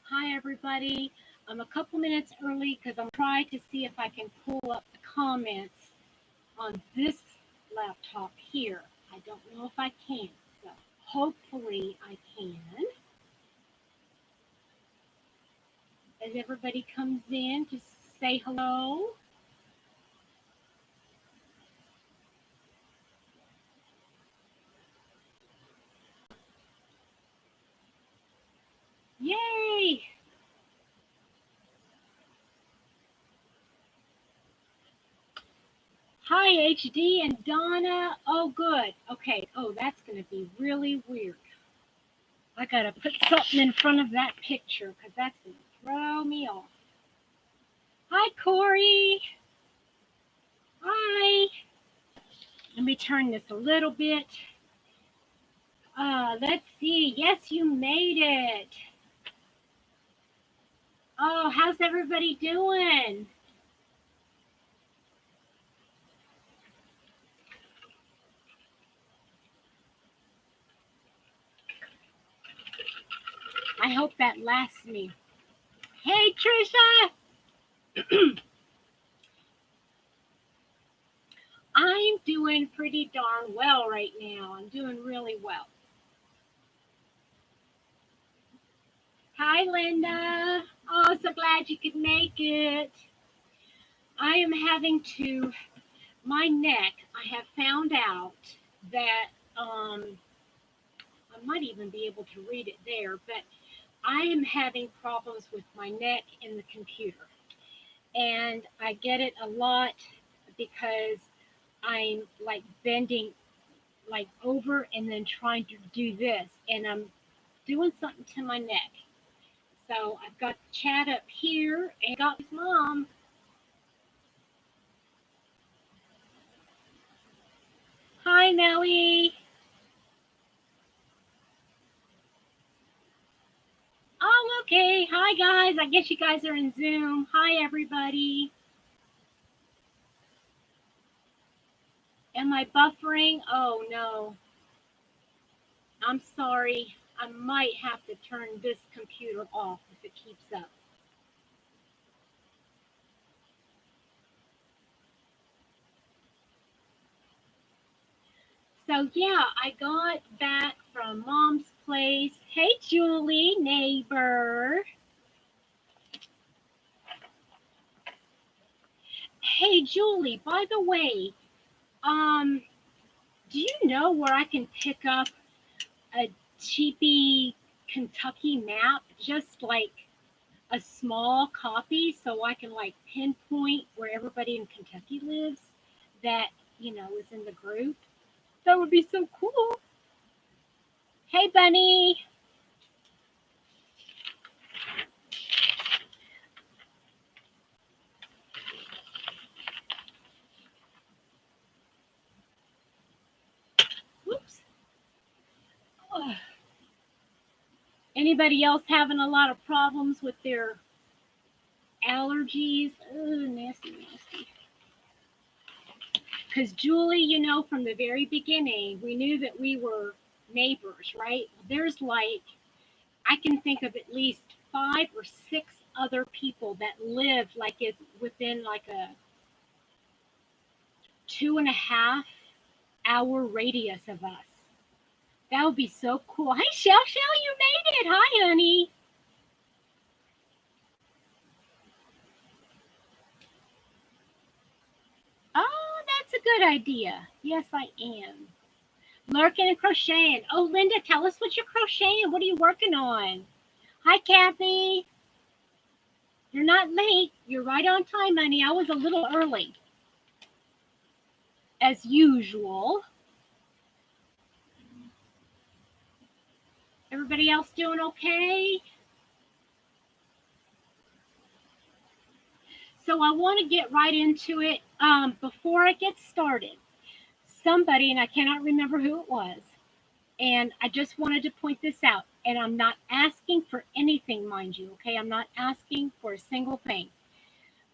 Hi, everybody. I'm a couple minutes early because I'm trying to see if I can pull up the comments on this laptop here. I don't know if I can, so hopefully I can. As everybody comes in, just say hello. Yay! Hi, HD and Donna. Oh, good. Okay. Oh, that's going to be really weird. I got to put something in front of that picture because that's going to throw me off. Hi, Corey. Hi. Let me turn this a little bit. Let's see. Yes, you made it. Oh, how's everybody doing? I hope that lasts me. Hey, Trisha. I'm doing pretty darn well right now. I'm doing really well. Hi, Linda. Oh, so glad you could make it. I am having to, my neck, I have found out that, I might even be able to read it there, but I am having problems with my neck in the computer. And I get it a lot because I'm like bending like over and then trying to do this and I'm doing something to my neck. So I've got the chat up here and got his mom. Hi Nellie. Oh, okay. Hi guys. I guess you guys are in Zoom. Hi everybody. Am I buffering? Oh no. I'm sorry. I might have to turn this computer off if it keeps up. So yeah, I got back from mom's place. Hey Julie, neighbor. Hey Julie, by the way, um, do you know where I can pick up a cheapy Kentucky map? Just like a small copy so I can like pinpoint where everybody in Kentucky lives that, is in the group. That would be so cool. Hey Bunny. Whoops. Ugh. Anybody else having a lot of problems with their allergies? Oh, nasty, nasty. Because Julie, from the very beginning, we knew that we were neighbors, right? There's like, I can think of at least 5 or 6 other people that live like it's within like a 2.5 hour radius of us. That would be so cool. Hey, Shell, Shell, you made it. Hi, honey. Oh, that's a good idea. Yes, I am. Lurking and crocheting. Oh, Linda, tell us what you're crocheting. What are you working on? Hi, Kathy. You're not late. You're right on time, honey. I was a little early, as usual. Everybody else doing okay? So I want to get right into it. Before I get started, somebody, and I cannot remember who it was, and I just wanted to point this out. And I'm not asking for anything, mind you, okay? I'm not asking for a single thing.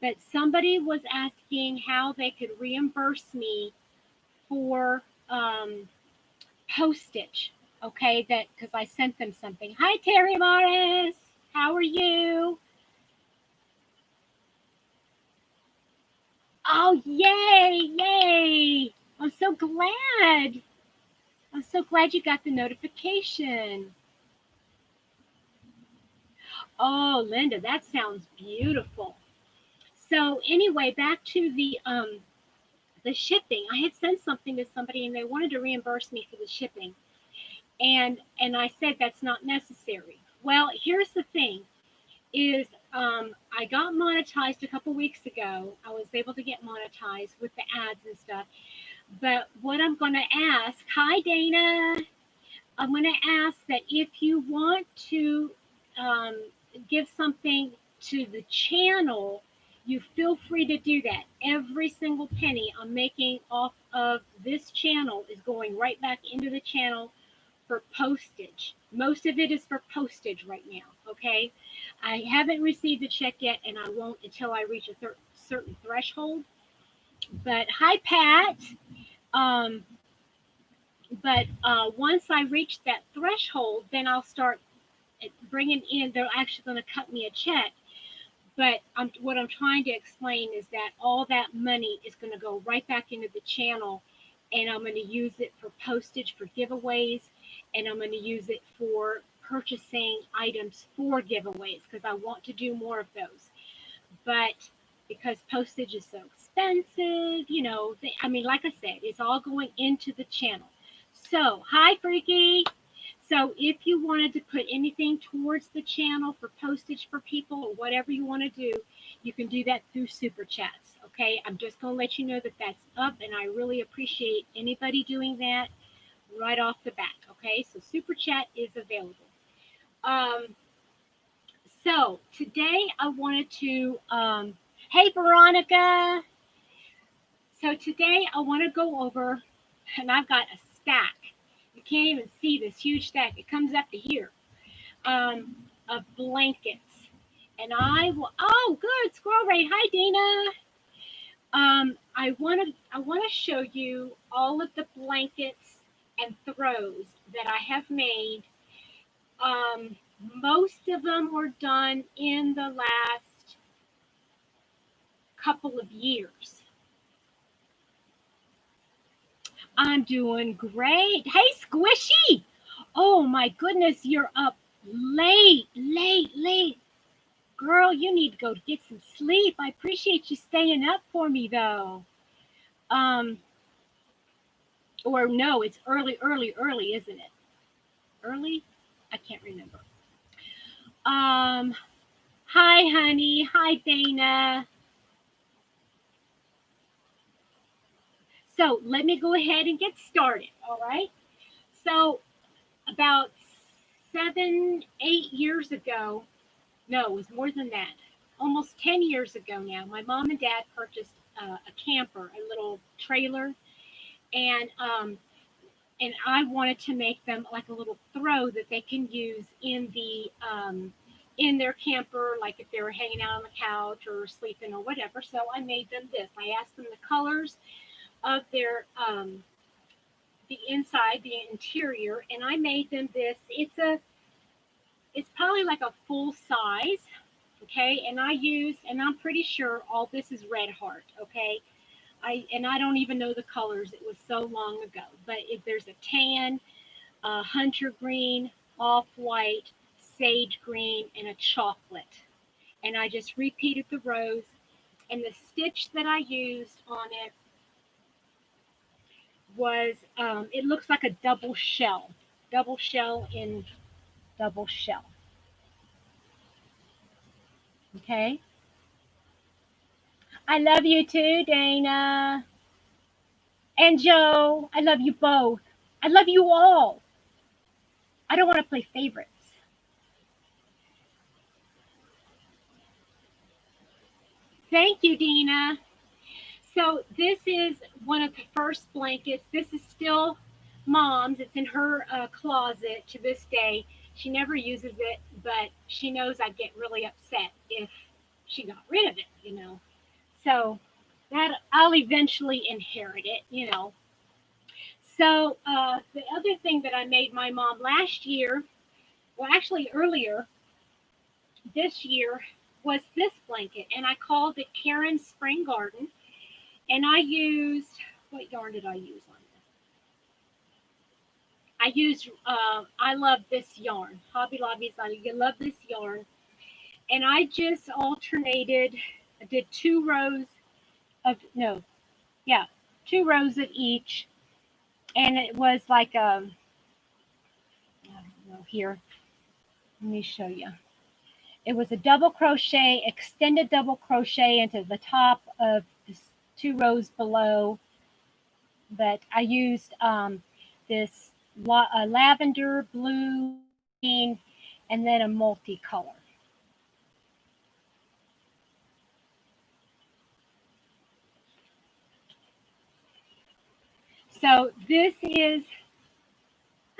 But somebody was asking how they could reimburse me for postage, okay? That because I sent them something. Hi, Terry Morris. How are you? Oh, yay, yay. I'm so glad. I'm so glad you got the notification. Oh, Linda, that sounds beautiful. So anyway, back to the shipping. I had sent something to somebody and they wanted to reimburse me for the shipping. And I said that's not necessary. Well, here's the thing is I got monetized a couple weeks ago. I was able to get monetized with the ads and stuff. But what I'm going to ask, hi Dana, I'm going to ask that if you want to um, give something to the channel, you feel free to do that. Every single penny I'm making off of this channel is going right back into the channel for postage. Most of it is for postage right now. Okay. I haven't received the check yet, and I won't until I reach a certain threshold. But hi, Pat. Um, but once I reach that threshold, then I'll start bringing in. They're actually going to cut me a check. But what I'm trying to explain is that all that money is going to go right back into the channel, and I'm going to use it for postage for giveaways, and I'm going to use it for purchasing items for giveaways because I want to do more of those. But because postage is so expensive, I mean, like I said, it's all going into the channel. So, hi, Freaky. So, if you wanted to put anything towards the channel for postage for people or whatever you want to do, you can do that through super chats. Okay, I'm just going to let you know that that's up, and I really appreciate anybody doing that right off the bat. Okay, so super chat is available. Um, so today I wanted to, hey Veronica. So today I want to go over, and I've got a stack. You can't even see this huge stack. It comes up to here, of blankets. And I will. Oh, good squirrel raid. Hi, Dina. I want to show you all of the blankets and throws that I have made. Um, Most of them were done in the last couple of years. I'm doing great. Hey, Squishy. Oh my goodness, you're up late, late, late. Girl, you need to go get some sleep. I appreciate you staying up for me though. Um, or no, it's early, early, early, isn't it? Early? I can't remember. Um, Hi, honey. Hi, Dana. So let me go ahead and get started. All right. So about 7, 8 years ago, no, it was more than that. Almost 10 years ago now, my mom and dad purchased a camper, a little trailer, and I wanted to make them like a little throw that they can use in their camper, like if they were hanging out on the couch or sleeping or whatever. So I made them this. I asked them the colors of their the inside, the interior, and I made them this. It's probably like a full size, okay. And I'm pretty sure all this is red heart, okay. I don't even know the colors. It was so long ago. But if there's a tan, hunter green, off white, sage green, and a chocolate, and I just repeated the rows. And the stitch that I used on it was it looks like a double shell in double shell. Okay. I love you too, Dana. And Joe, I love you both. I love you all. I don't want to play favorites. Thank you, Dina. So this is one of the first blankets. This is still mom's. It's in her closet to this day. She never uses it, but she knows I'd get really upset if she got rid of it. So that I'll eventually inherit it. So the other thing that I made my mom last year, well, actually earlier, this year was this blanket, and I called it Karen's Spring Garden. And I used, what yarn did I use on this? I used, I love this yarn. Hobby Lobby's, I love this yarn. And I just alternated, I did 2 rows of, no, yeah, 2 rows of each. And it was like, I don't know, here, let me show you. It was a double crochet, extended double crochet into the top of the 2 rows below. But I used this lavender, blue, green, and then a multicolor. So this is,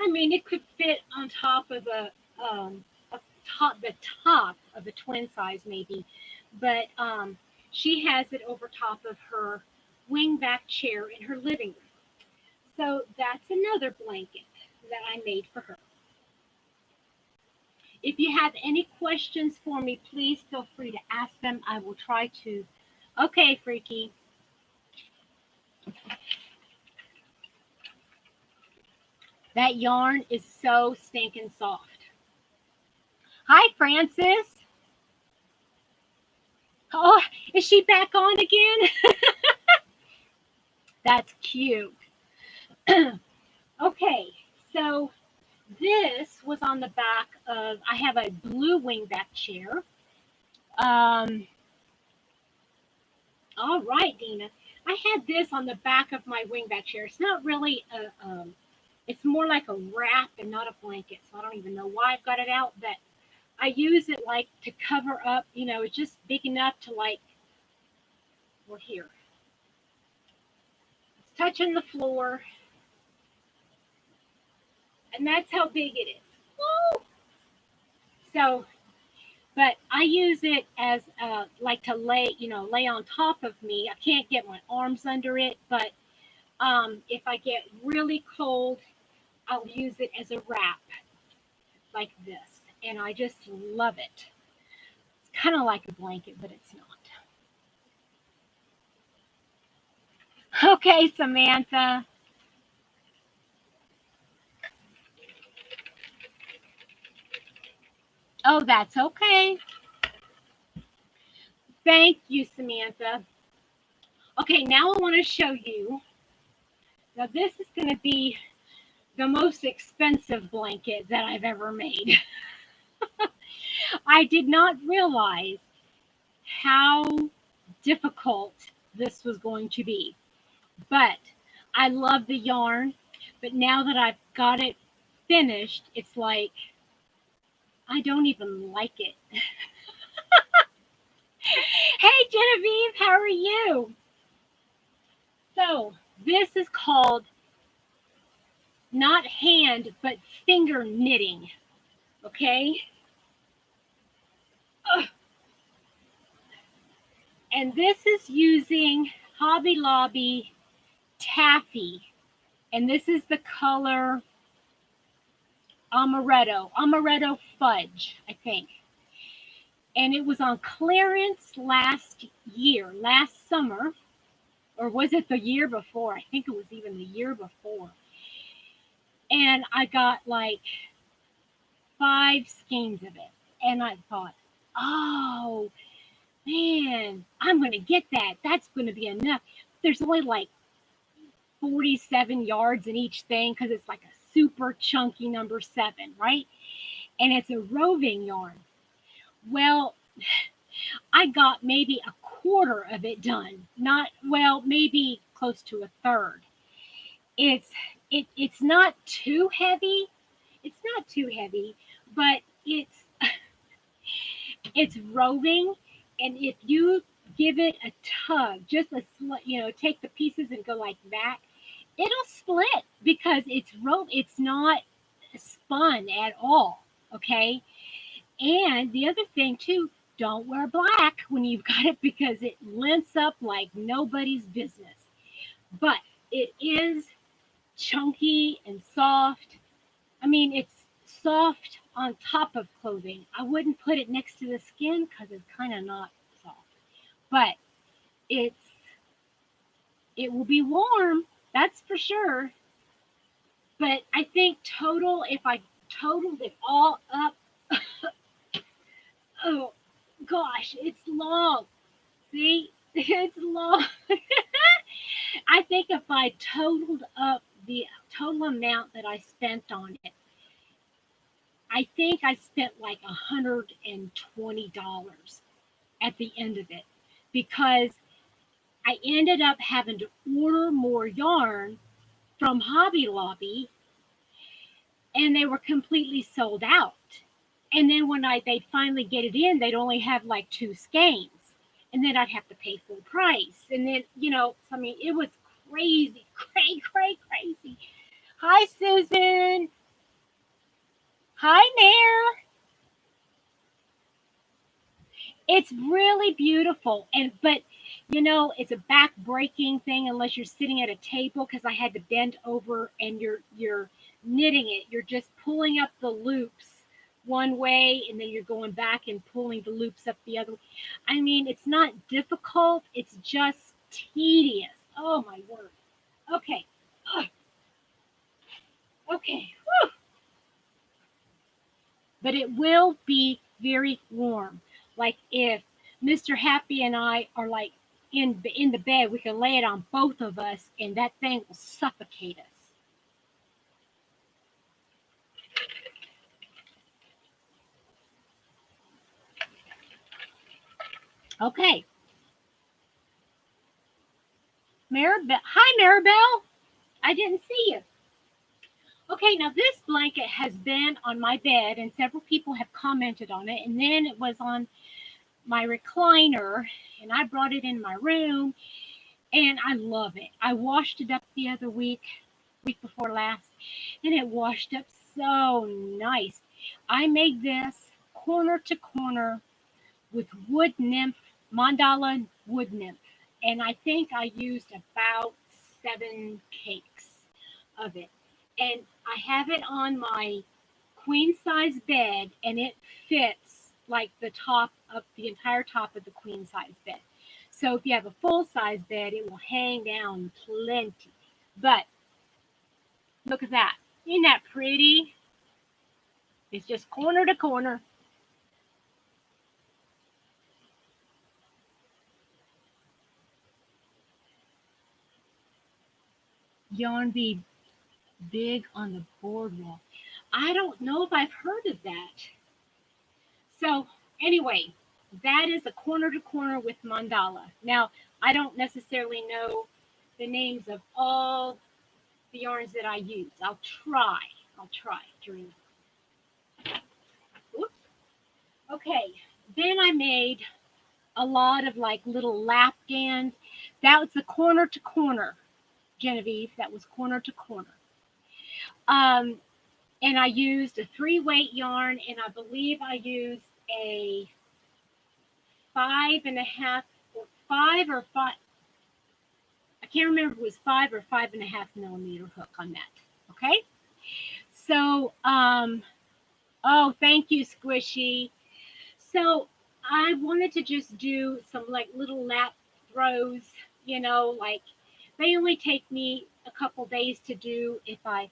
I mean, it could fit on top of the top of a twin size maybe, but she has it over top of her wingback chair in her living room. So that's another blanket that I made for her. If you have any questions for me, please feel free to ask them. I will try to. Okay, Freaky. That yarn is so stinking soft. Hi, Francis. Oh, is she back on again? That's cute. Okay, so this was on the back of, I have a blue wingback chair. All right, Dina. I had this on the back of my wingback chair. It's not really it's more like a wrap and not a blanket. So I don't even know why I've got it out, but I use it like to cover up, it's just big enough to like, well, here. It's touching the floor. And that's how big it is. Woo! So, but I use it as like to lay on top of me. I can't get my arms under it, but if I get really cold, I'll use it as a wrap like this. And I just love it. It's kind of like a blanket, but it's not. Okay, Samantha. Oh, that's okay. Thank you, Samantha. Okay, now I want to show you. Now, this is going to be the most expensive blanket that I've ever made. I did not realize how difficult this was going to be. But I love the yarn. But now that I've got it finished, it's like I don't even like it. Hey, Genevieve, how are you? So, this is called not hand, but finger knitting. Okay? Ugh. And this is using Hobby Lobby taffy. And this is the color amaretto fudge, I think. And it was on clearance last summer, or was it the year before? I think it was even the year before. And I got like 5 skeins of it. And I thought, oh man, I'm going to get that. That's going to be enough. There's only like 47 yards in each thing because it's like a super chunky number 7, right? And it's a roving yarn. Well, I got maybe a quarter of it done. Not well, maybe close to a third. It's it's not too heavy. It's not too heavy, but it's roving, and if you give it a tug, just take the pieces and go like that, it'll split because it's not spun at all. Okay. And the other thing too, don't wear black when you've got it because it lints up like nobody's business. But it is chunky and soft. I mean, it's soft on top of clothing. I wouldn't put it next to the skin because it's kind of not soft, but it's it will be warm. That's for sure. But I think total, if I totaled it all up, oh gosh, it's long. See, it's long. I think if I totaled up the total amount that I spent on it, I think I spent like $120 at the end of it because I ended up having to order more yarn from Hobby Lobby and they were completely sold out. And then when they'd finally get it in, they'd only have like two skeins. And then I'd have to pay full price. And then, I mean, it was crazy, crazy. Hi, Susan. Hi, Nair. It's really beautiful. But it's a back breaking thing unless you're sitting at a table because I had to bend over and you're knitting it. You're just pulling up the loops one way and then you're going back and pulling the loops up the other way. I mean, it's not difficult, it's just tedious. Oh my word. Okay. Ugh. Okay. Whew. But it will be very warm. Like if Mr. Happy and I are like in the bed, we can lay it on both of us and that thing will suffocate us. Okay. Maribel. Hi, Maribel. I didn't see you. Okay, now this blanket has been on my bed and several people have commented on it. And then it was on my recliner and I brought it in my room and I love it. I washed it up the other week before last, and it washed up so nice. I made this corner to corner with wood nymph, mandala wood nymph, and I think I used about 7 cakes of it. And I have it on my queen size bed, and it fits like the entire top of the queen size bed. So if you have a full size bed, it will hang down plenty. But look at that. Isn't that pretty? It's just corner to corner. Yarn Bee big on the boardwalk. I don't know if I've heard of that. So anyway, that is a corner to corner with mandala. Now, I don't necessarily know the names of all the yarns that I use. I'll try. During. Oops. Okay. Then I made a lot of like little lap gans. That was the corner to corner, Genevieve. That was corner to corner. Um, and I used a 3-weight yarn, and I believe I used a 5.5 or 5. I can't remember if it was 5 or 5.5 millimeter hook on that. Okay. So, oh, thank you, Squishy. So I wanted to just do some like little lap throws, like they only take me a couple days to do if I,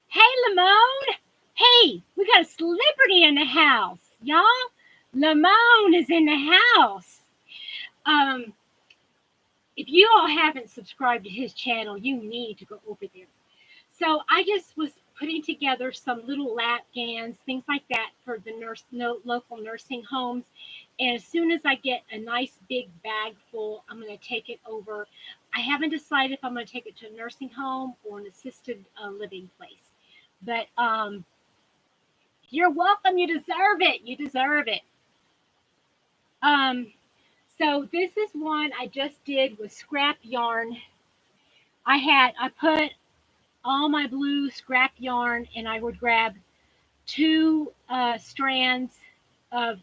hey, Lamone, hey, we got a celebrity in the house, y'all. Lamone is in the house. Um, if you all haven't subscribed to his channel, you need to go over there. So I just was putting together some little lap gans, things like that for the local nursing homes. And as soon as I get a nice big bag full, I'm going to take it over. I haven't decided if I'm going to take it to a nursing home or an assisted living place. But you're welcome. You deserve it. You deserve it. So this is one I just did with scrap yarn. I put all my blue scrap yarn and I would grab 2 strands of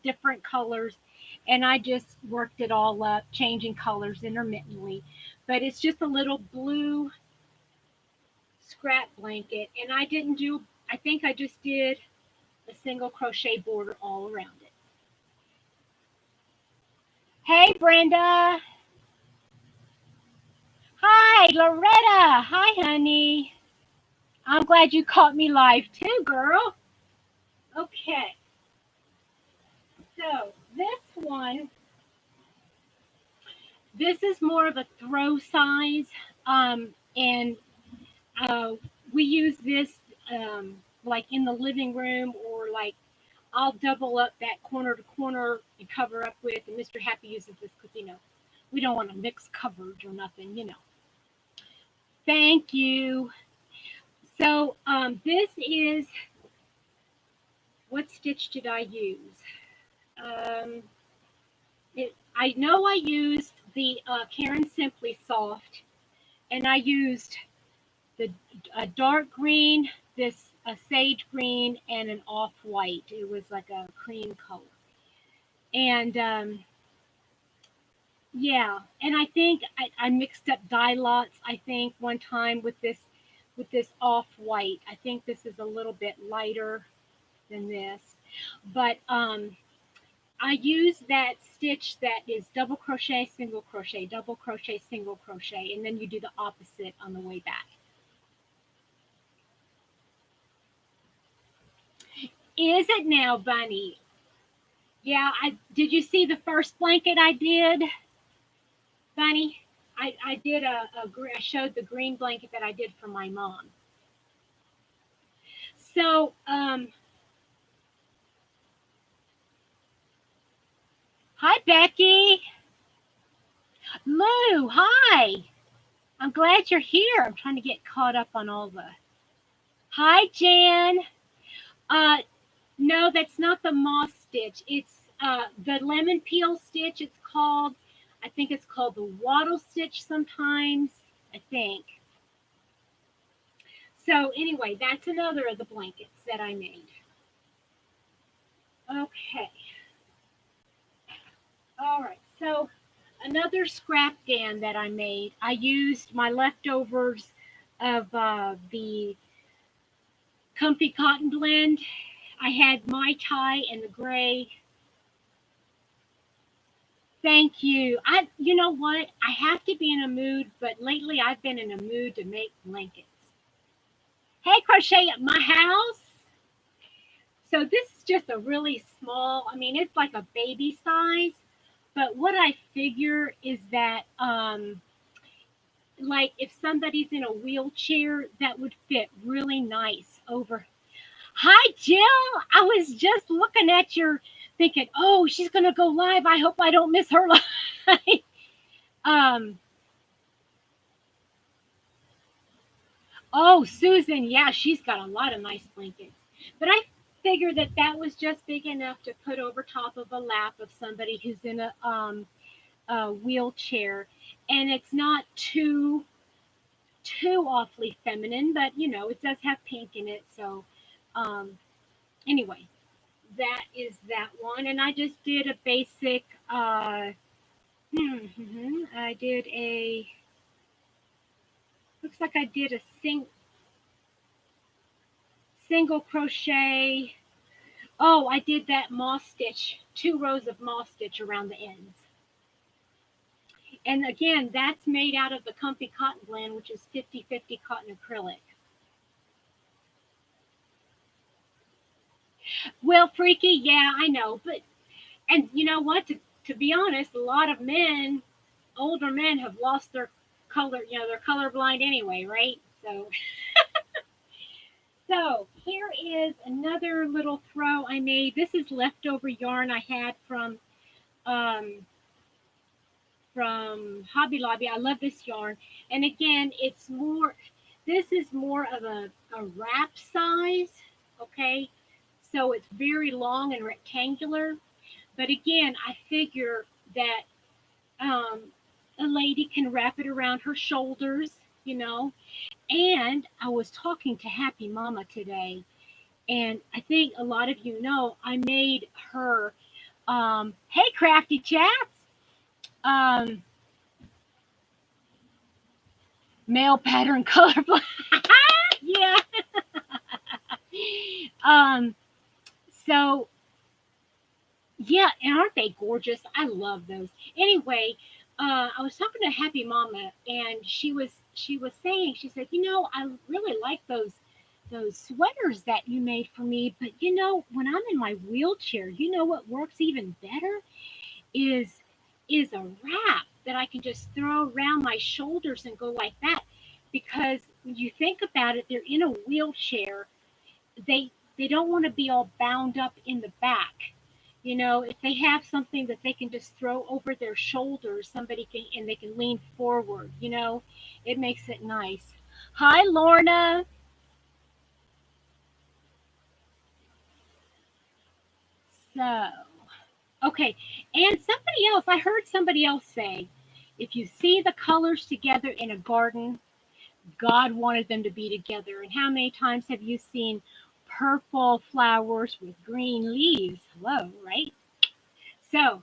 different colors and I just worked it all up, changing colors intermittently. But it's just a little blue scrap blanket and I I think I just did a single crochet border all around it. Hey, Brenda. Hi, Loretta. Hi, honey. I'm glad you caught me live too, girl. Okay, so this is more of a throw size, and uh, we use this like in the living room, or like I'll double up that corner to corner and cover up with. And Mr. Happy uses this because we don't want to mix coverage or nothing. Thank you. So this is, what stitch did I use? Um, I know I used the Karen Simply Soft, and I used the a dark green, this a sage green, and an off white. It was like a cream color, and yeah, and I think I mixed up dye lots. I think one time with this off white. I think this is a little bit lighter than this, but I use that stitch that is double crochet, single crochet, double crochet, single crochet, and then you do the opposite on the way back. Is it now, Bunny? Yeah, did you see the first blanket I did, Bunny? I did I showed the green blanket that I did for my mom. So, hi, Becky. Lou, hi. I'm glad you're here. I'm trying to get caught up on all the. Hi, Jan. Uh, no, that's not the moss stitch. It's the lemon peel stitch. It's called, I think it's called the wattle stitch sometimes, I think. So anyway, that's another of the blankets that I made. Okay. All right. So another scrap GAN that I made, I used my leftovers of the Comfy Cotton Blend. I had my tie and the gray. Thank you. You know what? I have to be in a mood, but lately I've been in a mood to make blankets. Hey, Crochet at My House. So this is just a really small, I mean, it's like a baby size, but what I figure is that, like if somebody's in a wheelchair, that would fit really nice over. Hi, Jill. I was just looking at your, thinking, oh, she's going to go live. I hope I don't miss her live. um, Oh, Susan, yeah, she's got a lot of nice blankets. But I figured that that was just big enough to put over top of a lap of somebody who's in a wheelchair, and it's not too awfully feminine, but it does have pink in it. So, um, anyway, that is that one, and I just did a basic. I did a. Looks like I did a single crochet. Oh, I did that moss stitch, 2 rows of moss stitch around the ends. And again, that's made out of the Comfy Cotton Blend, which is 50/50 cotton acrylic. Well, Freaky, yeah, I know. And you know what? To be honest, a lot of men, older men, have lost their color, they're colorblind anyway, right? So here is another little throw I made. This is leftover yarn I had um, from Hobby Lobby. I love this yarn. And again, this is more of a wrap size, okay? So it's very long and rectangular. But again, I figure that um, a lady can wrap it around her shoulders, you know. And I was talking to Happy Mama today, and I think a lot of you know I made her, hey, Crafty Chats, um, male pattern colorblind. Yeah. um, so yeah, and aren't they gorgeous? I love those. Anyway, I was talking to Happy Mama, and she was saying, she said, I really like those sweaters that you made for me, but when I'm in my wheelchair, what works even better is is a wrap that I can just throw around my shoulders and go like that. Because when you think about it, they're in a wheelchair. They don't want to be all bound up in the back. If they have something that they can just throw over their shoulders, somebody can, and they can lean forward. It makes it nice. Hi, Lorna. So, okay, and somebody else. I heard somebody else say, if you see the colors together in a garden, God wanted them to be together. And how many times have you seen purple flowers with green leaves? Hello, right? So,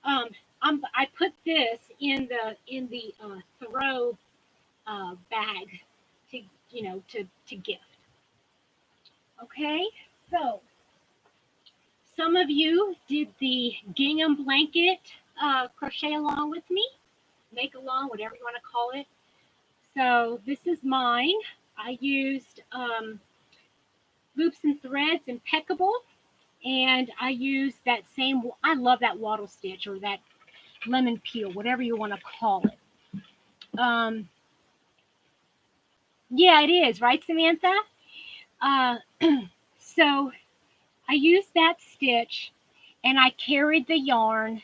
um, I put this in the throw bag to to gift. Okay, so some of you did the gingham blanket crochet along with me, make along, whatever you want to call it. So this is mine. I used loops and threads, impeccable, and I used that same. I love that wattle stitch or that lemon peel, whatever you want to call it. Um, yeah, it is, right, Samantha? Uh, so I used that stitch, and I carried the yarn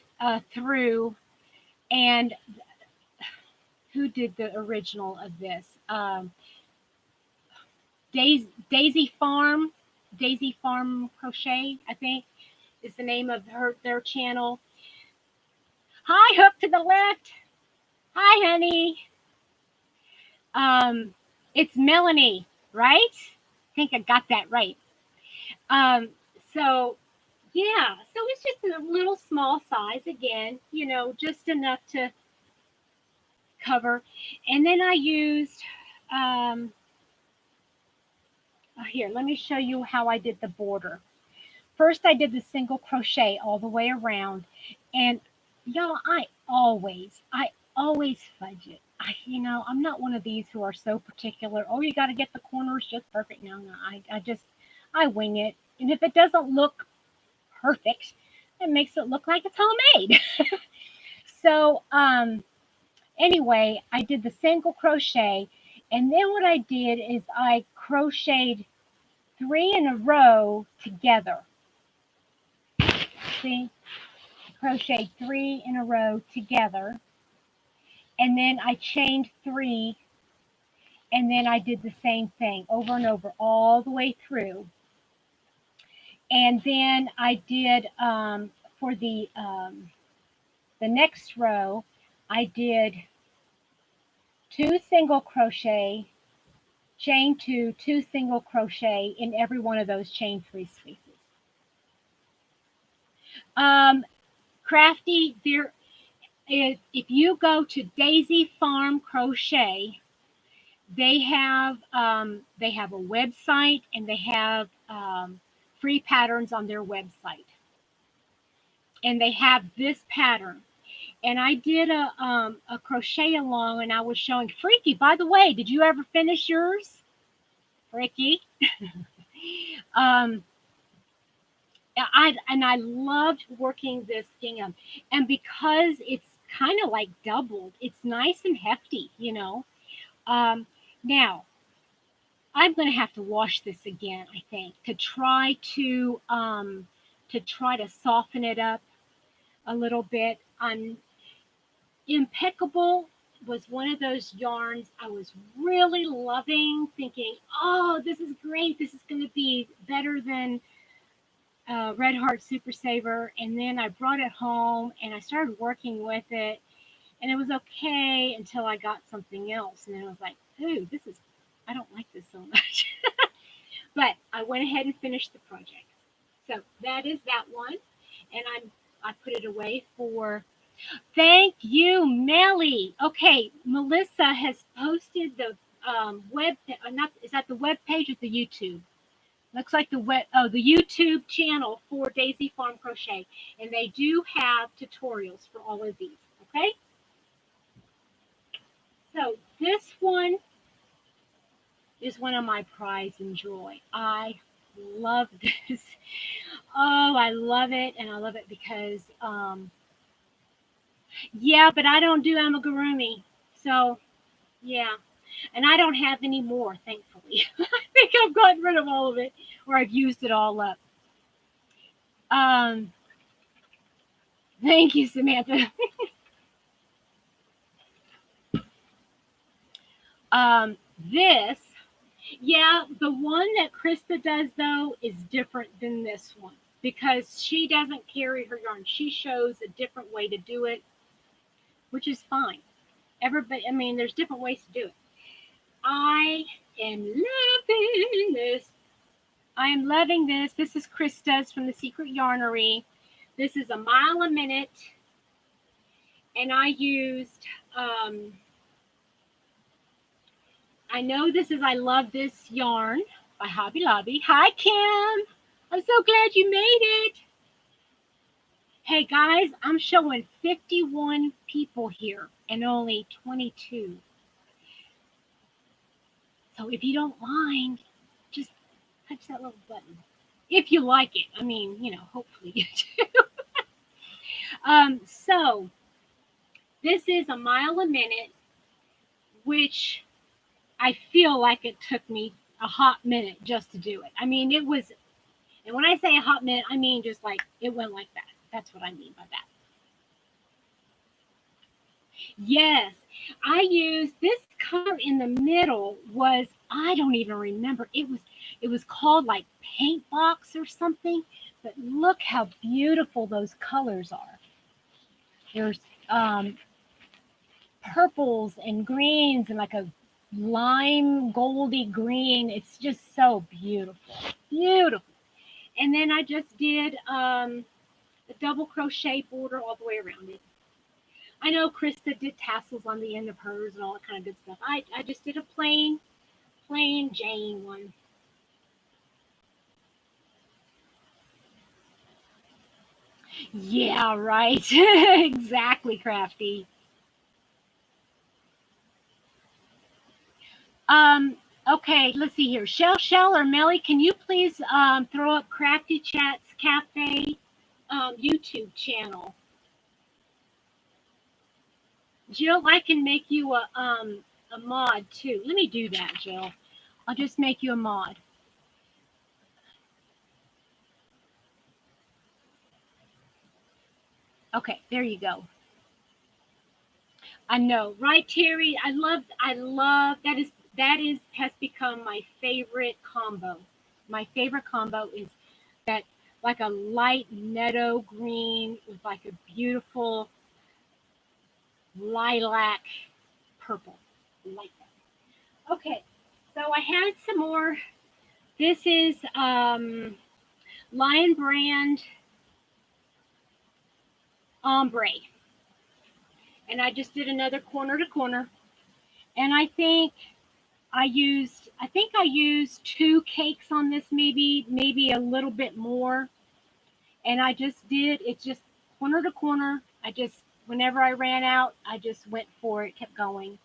through. And who did the original of this? Daisy Farm Crochet, I think, is the name of their channel. Hi, Hook to the left. Hi, honey. Um, it's Melanie, right? I think I got that right. Um, so yeah, so it's just a little small size again, just enough to cover. And then I used here, let me show you how I did the border. First, I did the single crochet all the way around, and y'all, I always fudge it. I'm not one of these who are so particular. Oh, you got to get the corners just perfect. No, no, I wing it, and if it doesn't look perfect, it makes it look like it's homemade. So, anyway, I did the single crochet, and then what I did is I crocheted three in a row together. See, crochet three in a row together, and then I chained three, and then I did the same thing over and over all the way through. And then I did for the next row, I did two single crochet, chain two single crochet in every one of those chain three spaces. Um, Crafty, if you go to Daisy Farm Crochet, they have a website, and they have free patterns on their website, and they have this pattern. And I did a crochet along, and I was showing Freaky. By the way, did you ever finish yours, Freaky? um, I loved working this gingham, and because it's kind of like doubled, it's nice and hefty. Um, Now I'm going to have to wash this again, I think, to try to soften it up a little bit. Impeccable was one of those yarns I was really loving, thinking, oh, this is great. This is going to be better than Red Heart Super Saver. And then I brought it home and I started working with it, and it was okay until I got something else. And then I was like, ooh, I don't like this so much. But I went ahead and finished the project. So that is that one. And I put it away for. Thank you, Melly. Okay, Melissa has posted the not, is that the web page or the YouTube? Looks like the YouTube channel for Daisy Farm Crochet, and they do have tutorials for all of these. Okay, so this one is one of my prize and joy. I love this. Oh, I love it, and I love it because yeah, but I don't do amigurumi, so yeah, and I don't have any more, thankfully. I think I've gotten rid of all of it, or I've used it all up. Um, Thank you, Samantha. This, yeah, the one that Krista does though is different than this one because she doesn't carry her yarn. She shows a different way to do it, which is fine. Everybody, I mean, there's different ways to do it. I am loving this. I am loving this. This is Krista's from the Secret Yarnery. This is a mile a minute, and I used. I know this is I Love This Yarn by Hobby Lobby. Hi, Kim. I'm so glad you made it. Hey, guys, I'm showing 51 people here and only 22. So if you don't mind, just touch that little button. If you like it. I mean, hopefully you do. So this is a mile a minute, which I feel like it took me a hot minute just to do it. I mean, it was, and when I say a hot minute, I mean just like it went like that. That's what I mean by that. Yes, I used this color in the middle was, I don't even remember. It was called like Paint Box or something. But look how beautiful those colors are. There's purples and greens and like a lime goldy green. It's just so beautiful. Beautiful. And then I just did a double crochet border all the way around it. I know Krista did tassels on the end of hers and all that kind of good stuff. I just did a plain Jane one. Yeah, right. Exactly, Crafty. Okay, let's see here. Shell or Melly, can you please throw up Crafty Chats Cafe YouTube channel? Jill, I can make you a mod too. Let me do that, Jill. I'll just make you a mod. Okay, there you go. I know, right, Terry? I love that has become my favorite combo. My favorite combo is that like a light meadow green with like a beautiful lilac purple. Like that. Okay, so I had some more. This is Lion Brand ombre, and I just did another corner to corner, and I think I used 2 cakes on this, maybe a little bit more. And I just did it just corner to corner. I just whenever I ran out, I just went for it, kept going.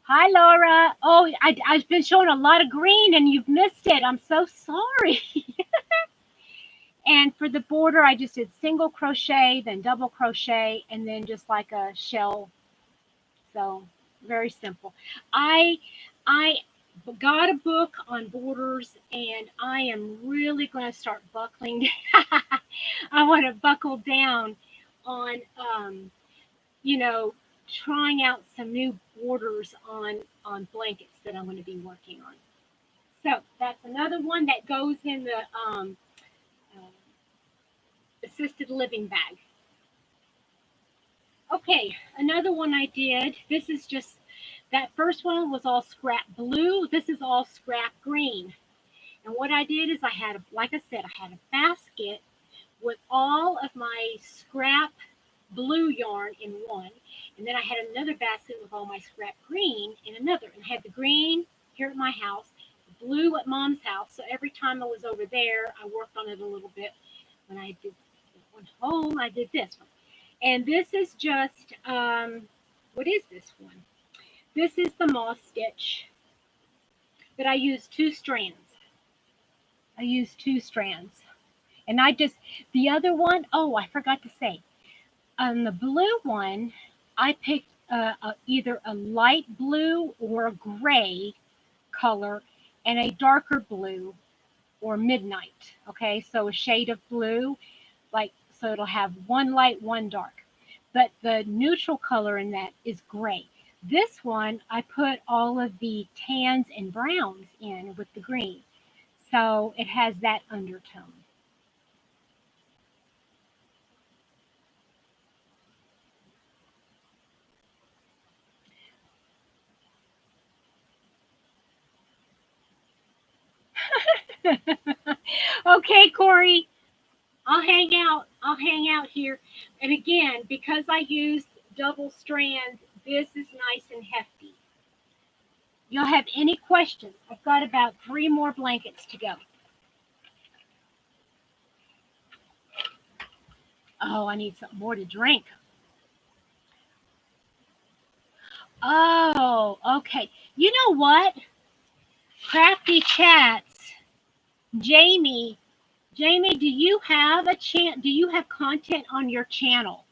Hi Laura. Oh, I've been showing a lot of green and you've missed it. I'm so sorry. And for the border, I just did single crochet, then double crochet, and then just like a shell. So very simple. I got a book on borders and I am really going to start buckling. I want to buckle down on trying out some new borders on blankets that I'm going to be working on. So that's another one that goes in the uh, assisted living bag. Okay, another one I did. This is just that first one was all scrap blue. This is all scrap green. And what I did is like I said, I had a basket with all of my scrap blue yarn in one. And then I had another basket with all my scrap green in another. And I had the green here at my house, the blue at Mom's house. So every time I was over there, I worked on it a little bit. When I did went home, I did this one. And this is just, what is this one? This is the moss stitch, but I use two strands. I use two strands. And the other one, oh, I forgot to say, on the blue one, I picked either a light blue or a gray color and a darker blue or midnight. Okay, so a shade of blue, like, so it'll have one light, one dark. But the neutral color in that is gray. This one, I put all of the tans and browns in with the green. So it has that undertone. Okay, Corey, I'll hang out. I'll hang out here. And again, because I used double strands, this is nice and hefty. You'll have any questions? I've got about 3 more blankets to go. Oh, I need something more to drink. Oh, okay. You know what? Crafty Chats. Jamie, Jamie, do you have do you have content on your channel?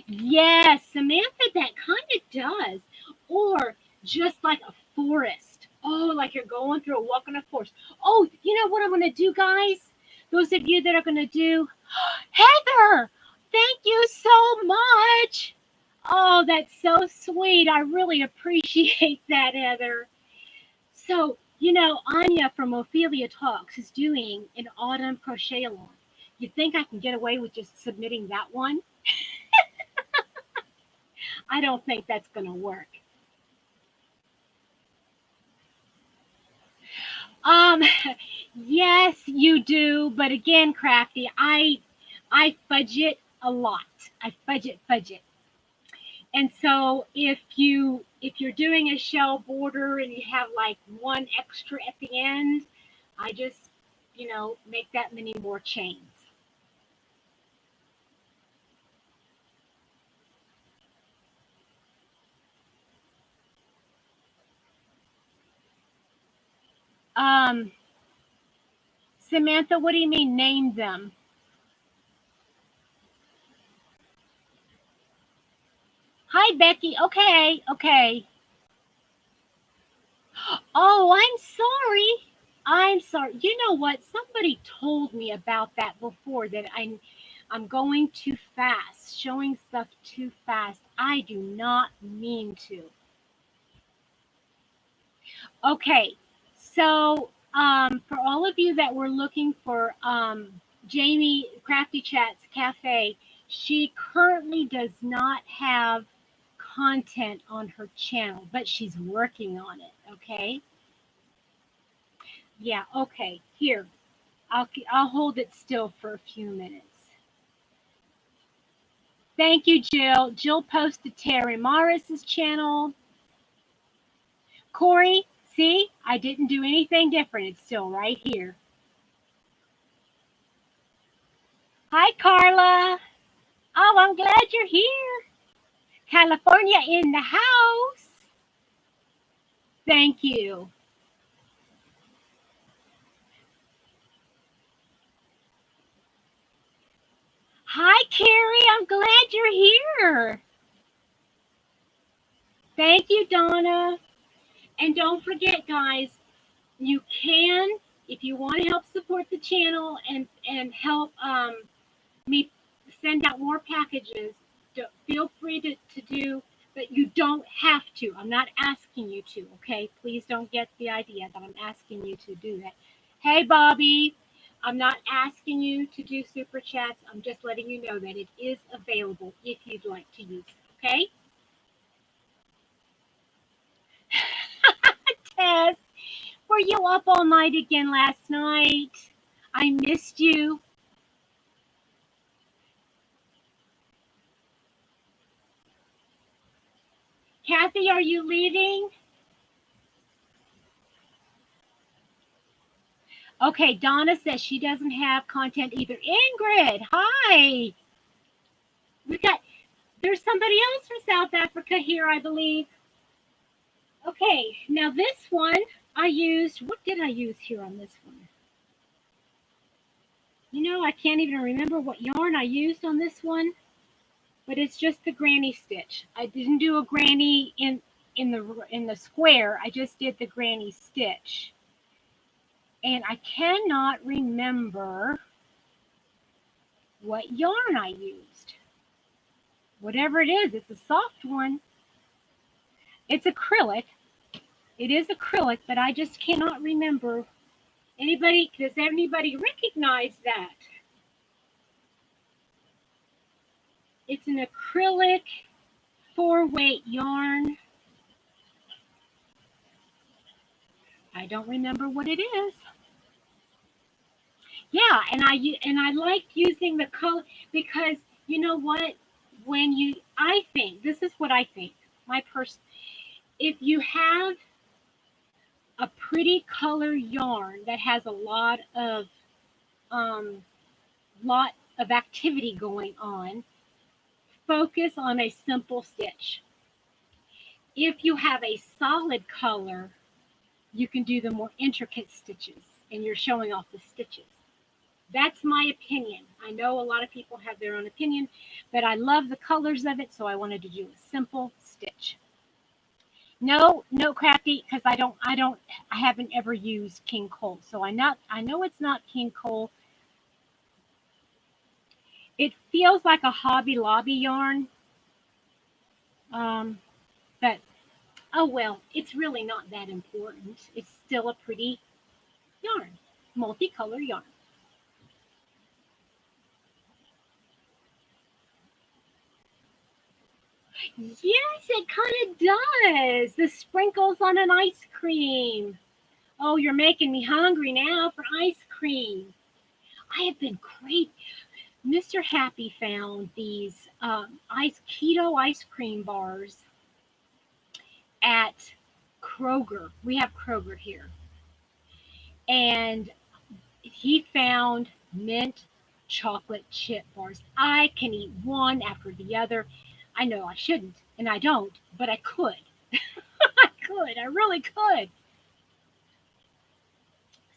Yes, Samantha, that kind of does. Or just like a forest. Oh, like you're going through a walk in a forest. Oh, you know what I'm going to do, guys? Those of you that are going to do, Heather, thank you so much. Oh, that's so sweet. I really appreciate that, Heather. So, Anya from Ophelia Talks is doing an autumn crochet along. You think I can get away with just submitting that one? I don't think that's going to work. Um, yes, you do, but again, Crafty, I budget a lot. I budget. And so if you're doing a shell border and you have like one extra at the end, I just, make that many more chains. Um, Samantha, what do you mean name them? Hi, Becky. Okay, okay. Oh, I'm sorry. I'm sorry. You know what? Somebody told me about that before that I'm going too fast, showing stuff too fast. I do not mean to. Okay. So, for all of you that were looking for Jamie Crafty Chats Cafe, she currently does not have content on her channel, but she's working on it. Okay. Yeah, okay. Here, I'll hold it still for a few minutes. Thank you, Jill. Jill posted Terry Morris's channel. Corey, see, I didn't do anything different. It's still right here. Hi, Carla. Oh, I'm glad you're here. California in the house. Thank you. Hi, Carrie. I'm glad you're here. Thank you, Donna. And don't forget, guys, you can, if you want to help support the channel and help me send out more packages, feel free to do, but you don't have to. I'm not asking you to, okay? Please don't get the idea that I'm asking you to do that. Hey, Bobby, I'm not asking you to do super chats. I'm just letting you know that it is available if you'd like to use it, okay? Tess, were you up all night again last night? I missed you. Kathy, are you leaving? Okay, Donna says she doesn't have content either. Ingrid, hi. We got there's somebody else from South Africa here, I believe. Okay, now this one I used. What did I use here on this one? You know, I can't even remember what yarn I used on this one, but it's just the granny stitch. I didn't do a granny in the square. I just did the granny stitch. And I cannot remember what yarn I used. Whatever it is, it's a soft one. It's acrylic. It is acrylic, but I just cannot remember. Does anybody recognize that? It's an acrylic 4-weight yarn. I don't remember what it is. Yeah, and I like using the color because you know what? I think this is what I think. If you have a pretty color yarn that has a um, lot of activity going on, focus on a simple stitch. If you have a solid color, you can do the more intricate stitches and you're showing off the stitches. That's my opinion. I know a lot of people have their own opinion, but I love the colors of it, so I wanted to do a simple stitch. No crafty, because I haven't ever used King Cole, so I know it's not King Cole. It feels like a Hobby Lobby yarn, but oh well, it's really not that important. It's still a pretty yarn, multicolor yarn. Yes, it kind of does. The sprinkles on an ice cream. Oh, you're making me hungry now for ice cream. I have been great. Mr. Happy found these keto ice cream bars at Kroger. We have Kroger here. And he found mint chocolate chip bars. I can eat one after the other. I know I shouldn't, and I don't, but I could. I could. I really could.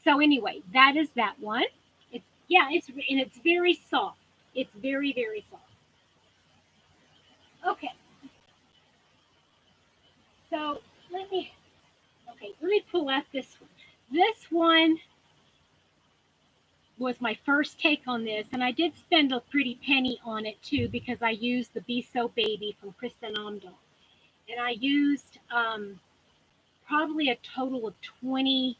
So anyway, that is that one. It's very soft. It's very, very soft. Okay, so let me pull out this one. This one was my first take on this, and I did spend a pretty penny on it too because I used the Be So Baby from Kristen Amdahl, and I used probably a total of 20.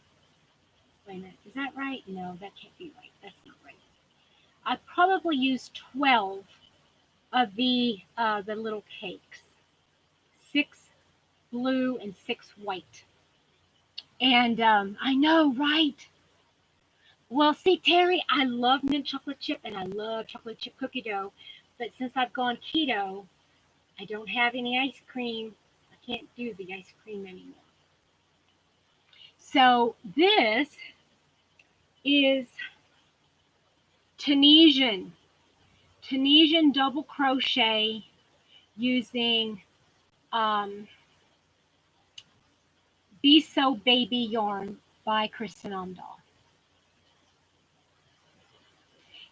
Wait a minute, is that right? No, that can't be right. That's not right. I probably used 12 of the little cakes, 6 blue and 6 white. And I know, right? Well, see, Terry, I love mint chocolate chip and I love chocolate chip cookie dough, but since I've gone keto, I don't have any ice cream. I can't do the ice cream anymore. So this is Tunisian double crochet using Be So Baby yarn by Kristen Amdahl.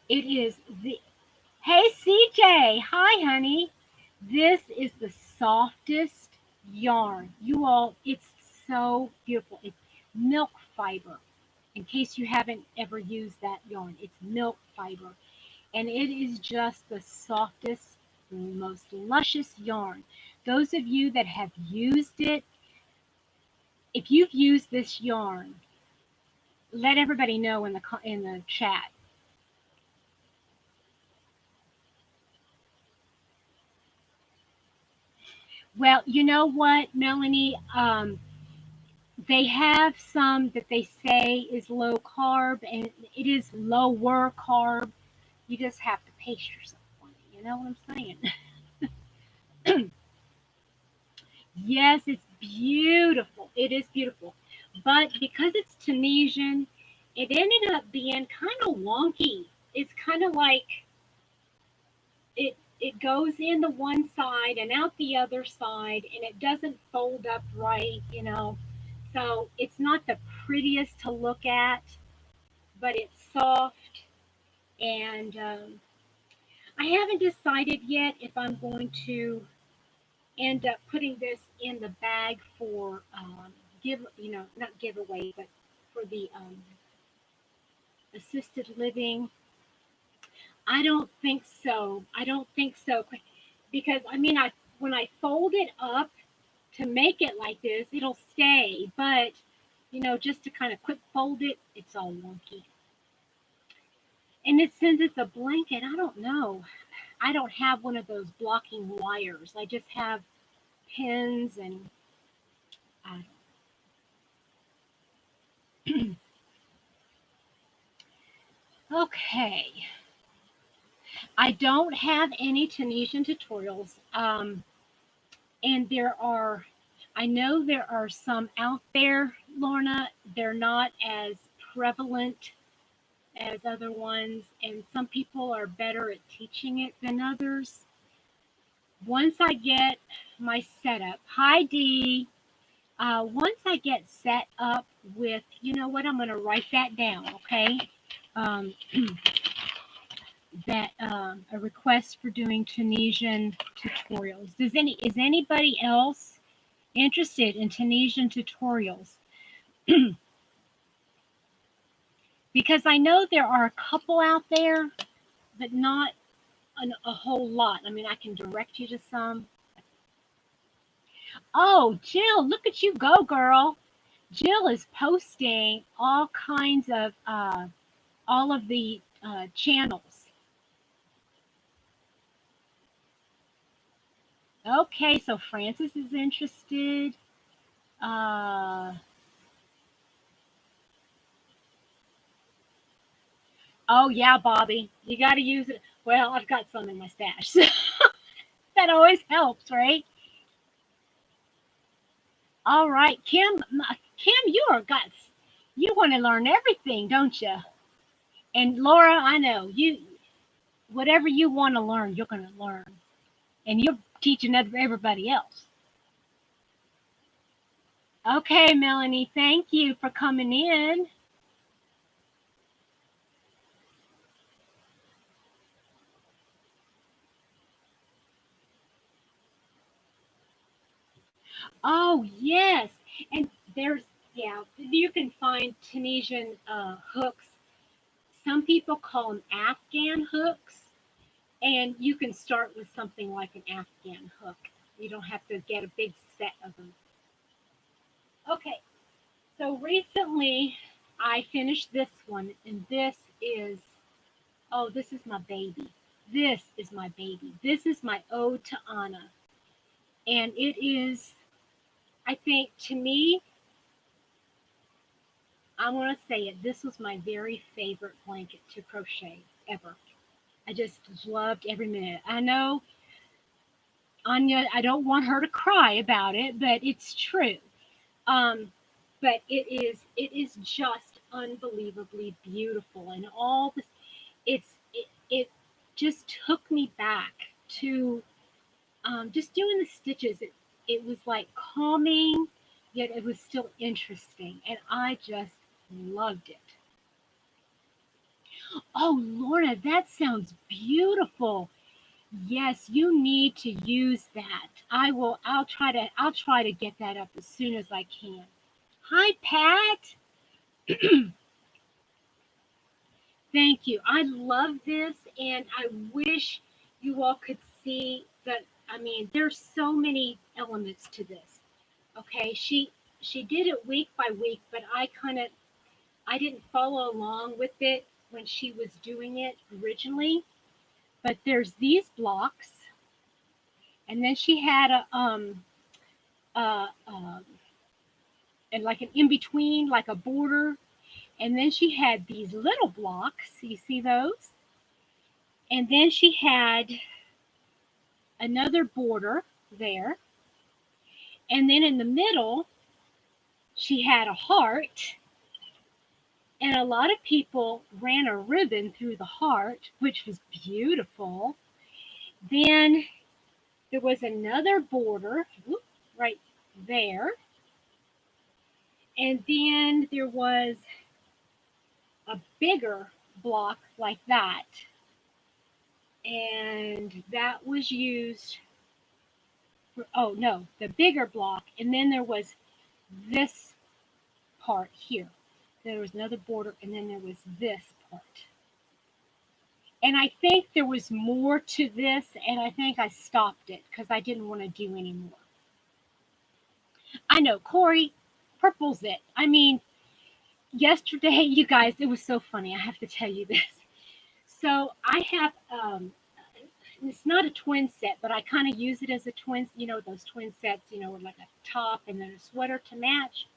It is the Hey CJ, hi honey. This is the softest yarn. You all, it's so beautiful. It's milk fiber. In case you haven't ever used that yarn, it's milk fiber. And it is just the softest, most luscious yarn. Those of you that have used it, if you've used this yarn, let everybody know in the chat. Well, you know what, Melanie? They have some that they say is low carb, and it is lower carb. You just have to pace yourself on it. You know what I'm saying? Yes, it's beautiful. It is beautiful. But because it's Tunisian, it ended up being kind of wonky. It's kind of like it goes in the one side and out the other side, and it doesn't fold up right, you know. So it's not the prettiest to look at, but it's soft. And I haven't decided yet if I'm going to end up putting this in the bag for not giveaway, but for the assisted living. I don't think so. I don't think so because I mean, I when I fold it up to make it like this, it'll stay. But just to kind of quick fold it, it's all wonky. And since it's a blanket, I don't know. I don't have one of those blocking wires. I just have pins and I okay. I don't have any Tunisian tutorials. And I know there are some out there, Lorna. They're not as prevalent as other ones, and some people are better at teaching it than others. Once I get my setup, hi Dee. Once I get set up with, you know what, I'm going to write that down, okay? Um, that a request for doing Tunisian tutorials. Is anybody else interested in Tunisian tutorials? Because I know there are a couple out there, but not a whole lot. I mean, I can direct you to some. Oh, Jill, look at you go, girl. Jill is posting all kinds of all of the channels. Okay, so Francis is interested. Uh, oh yeah, Bobby, you got to use it. Well, I've got some in my stash, so that always helps, right? All right, Kim, you want to learn everything, don't you? And Laura, I know whatever you want to learn, you're going to learn, and you're teaching everybody else. Okay, Melanie, thank you for coming in. Oh, yes. And yeah, you can find Tunisian hooks. Some people call them Afghan hooks, and you can start with something like an Afghan hook. You don't have to get a big set of them. Okay, so recently I finished this one, and this is my baby. This is my baby. This is my ode to Anna. And it is, I think, to me, I want to say it. This was my very favorite blanket to crochet ever. I just loved every minute. I know Anya, I don't want her to cry about it, but it's true. Um, but it is just unbelievably beautiful, and all this it just took me back to just doing the stitches. It was like calming, yet it was still interesting, and I just loved it. Oh, Lorna, that sounds beautiful. Yes, you need to use that. I will. I'll try to get that up as soon as I can. Hi, Pat. Thank you. I love this, and I wish you all could see that. I mean, there's so many elements to this. Okay, she did it week by week, but I didn't follow along with it when she was doing it originally. But there's these blocks, and then she had uh, um, and like an in between, like a border, and then she had these little blocks. You see those? And then she had another border there, And then in the middle, she had a heart. And a lot of people ran a ribbon through the heart, which was beautiful. Then there was another border right there. And then there was a bigger block like that. And that was used for, oh no, the bigger block. And then there was this part here. There was another border, and then there was this part. And I think there was more to this, and I think I stopped it because I didn't want to do any more. I know, Corey, purple's it. I mean, yesterday, you guys, it was so funny. I have to tell you this. So I have, it's not a twin set, but I kind of use it as a twin, those twin sets, with like a top and then a sweater to match.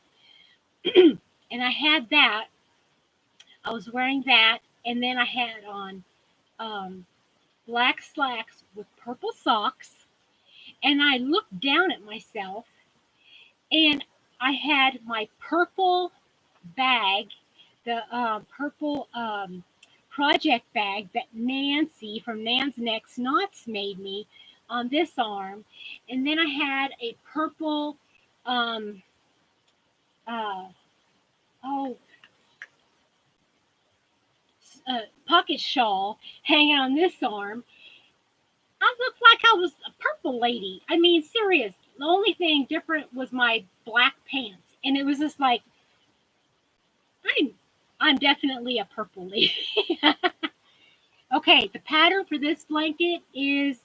And I had that. I was wearing that, and then I had on black slacks with purple socks. And I looked down at myself, and I had my purple bag, the purple project bag that Nancy from Nan's Next Knots made me on this arm. And then I had a purple, um, uh, oh, pocket shawl hanging on this arm. I looked like I was a purple lady. I mean, serious. The only thing different was my black pants. And it was just like, I'm I'm definitely a purple lady. Okay, the pattern for this blanket is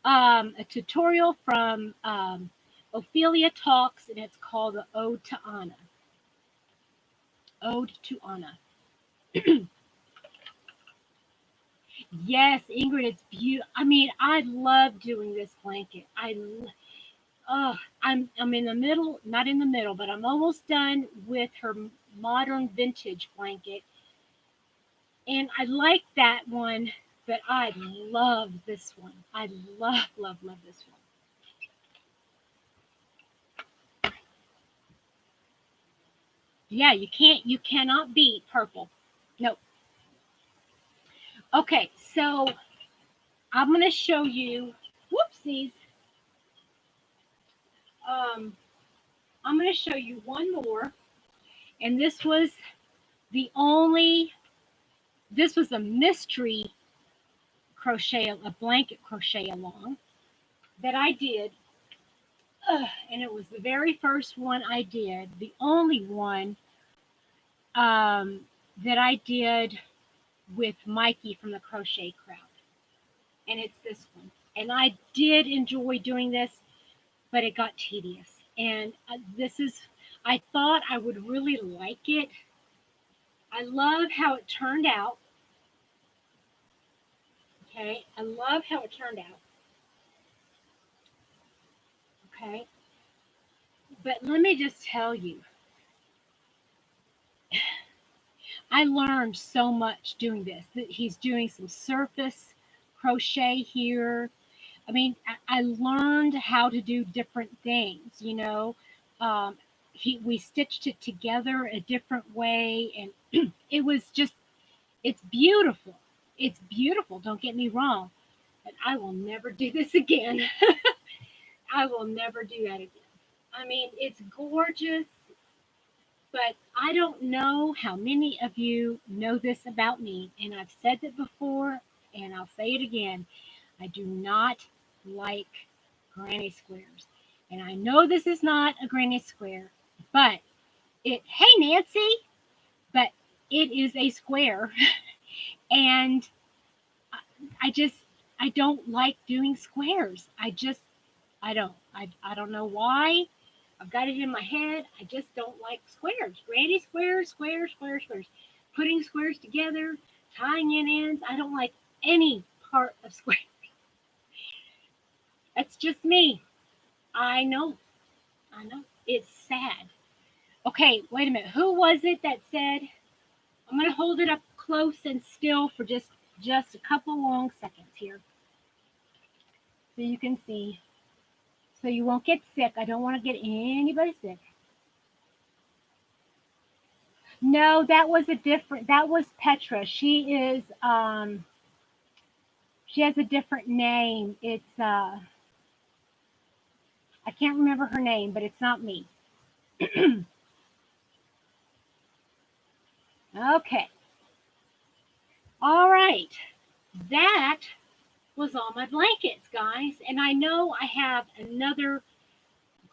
a tutorial from Ophelia Talks, and it's called the Ode to Anna. Ode to Anna. Yes, Ingrid, it's beautiful. I mean, I love doing this blanket. I'm in the middle, not in the middle, but I'm almost done with her modern vintage blanket, and I like that one, but I love this one. I love, love, love this one. Yeah, you cannot beat purple. Nope. Okay, so I'm going to show you, whoopsies. Um, I'm going to show you one more, and this was a mystery crochet, a blanket crochet along that I did. And it was the very first one I did, the only one that I did with Mikey from the Crochet Crowd. And it's this one. And I did enjoy doing this, but it got tedious. And I thought I would really like it. I love how it turned out. Okay, I love how it turned out. Okay, but let me just tell you, I learned so much doing this. He's doing some surface crochet here. I mean, I learned how to do different things. Um, we stitched it together a different way, and it was just, it's beautiful. It's beautiful. Don't get me wrong, but I will never do this again. I will never do that again. I mean, it's gorgeous, but I don't know how many of you know this about me, and I've said it before, and I'll say it again. I do not like granny squares. And I know this is not a granny square, but hey Nancy, but it is a square. And I just, I don't like doing squares. I don't know why. I've got it in my head. I just don't like squares. Granny squares, squares, squares, squares. Putting squares together, tying in ends. I don't like any part of squares. That's just me. I know. I know. It's sad. Okay, wait a minute. Who was it that said, I'm going to hold it up close and still for just a couple long seconds here so you can see. so you won't get sick. I don't want to get anybody sick. No, that was Petra. She has a different name. I can't remember her name, but it's not me. Okay. All right. That was all my blankets, guys. And I know I have another